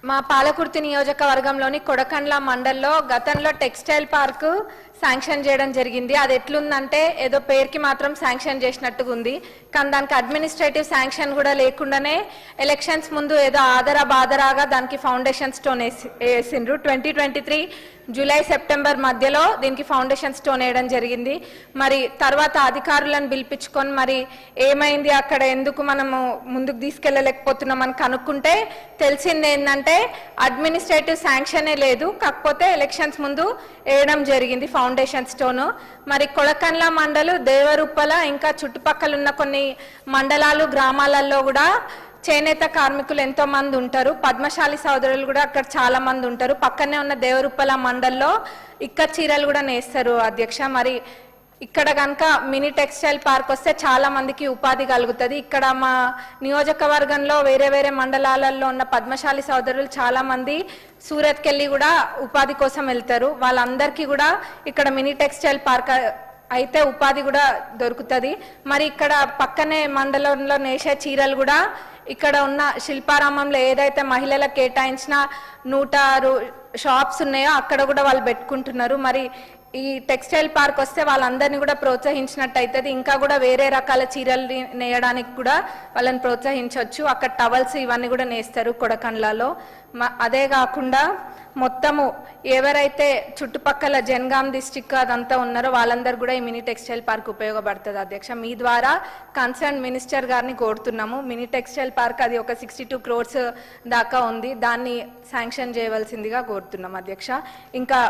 మా పాలకుర్తి నియోజకవర్గంలోని కొడకండ్ల మండల్లో గతంలో టెక్స్టైల్ పార్క్ శాంక్షన్ చేయడం జరిగింది. అది ఎట్లుందంటే ఏదో పేరుకి మాత్రం శాంక్షన్ చేసినట్టుగా ఉంది, కానీ దానికి అడ్మినిస్ట్రేటివ్ శాంక్షన్ కూడా లేకుండానే ఎలక్షన్స్ ముందు ఏదో బాదరాగా దానికి ఫౌండేషన్ స్టోన్ వేసిండ్రు. 2023 జూలై సెప్టెంబర్ మధ్యలో దీనికి ఫౌండేషన్ స్టోన్ వేయడం జరిగింది. మరి తర్వాత అధికారులను పిలిపించుకొని మరి ఏమైంది, అక్కడ ఎందుకు మనము ముందుకు తీసుకెళ్ళలేకపోతున్నామని కనుక్కుంటే తెలిసింది ఏంటంటే అడ్మినిస్ట్రేటివ్ శాంక్షనే లేదు, కాకపోతే ఎలక్షన్స్ ముందు వేయడం జరిగింది ఫౌండేషన్ స్టోను. మరి కొడకండ్ల మండలు, దేవరుప్పల, ఇంకా చుట్టుపక్కల ఉన్న కొన్ని మండలాలు గ్రామాలలో కూడా చేనేత కార్మికులు ఎంతో మంది ఉంటారు. పద్మశాలి సోదరులు కూడా అక్కడ చాలా మంది ఉంటారు. పక్కనే ఉన్న దేవరుప్పల మండల్లో ఇక్క చీరలు కూడా నేస్తారు అధ్యక్ష. మరి ఇక్కడ కనుక మినీ టెక్స్టైల్ పార్క్ వస్తే చాలా మందికి ఉపాధి కలుగుతుంది. ఇక్కడ మా నియోజకవర్గంలో వేరే వేరే మండలాలలో ఉన్న పద్మశాలి సోదరులు చాలా మంది సూరత్కి వెళ్ళి కూడా ఉపాధి కోసం వెళ్తారు. వాళ్ళందరికీ కూడా ఇక్కడ మినీ టెక్స్టైల్ పార్క్ అయితే ఉపాధి కూడా దొరుకుతుంది. మరి ఇక్కడ పక్కనే మండలంలో నేసే చీరలు కూడా ఇక్కడ ఉన్న శిల్పారామంలో ఏదైతే మహిళలకు కేటాయించిన 106 షాప్స్ ఉన్నాయో అక్కడ కూడా వాళ్ళు పెట్టుకుంటున్నారు. మరి ఈ టెక్స్టైల్ పార్క్ వస్తే వాళ్ళందరినీ కూడా ప్రోత్సహించినట్టు అవుతుంది. ఇంకా కూడా వేరే రకాల చీరలు నేయడానికి కూడా వాళ్ళని ప్రోత్సహించవచ్చు. అక్కడ టవల్స్ ఇవన్నీ కూడా నేస్తారు కొడకండ్లలో. అదే కాకుండా మొత్తము ఎవరైతే చుట్టుపక్కల జనగాం డిస్టిక్ అదంతా ఉన్నారో వాళ్ళందరూ కూడా ఈ మినీ టెక్స్టైల్ పార్క్ ఉపయోగపడుతుంది అధ్యక్ష. మీ ద్వారా కన్సర్న్ మినిస్టర్ గారిని కోరుతున్నాము. మినీ టెక్స్టైల్ పార్క్ అది ఒక 62 crores దాకా ఉంది, దాన్ని శాంక్షన్ చేయవలసిందిగా కోరుతున్నాం అధ్యక్ష. ఇంకా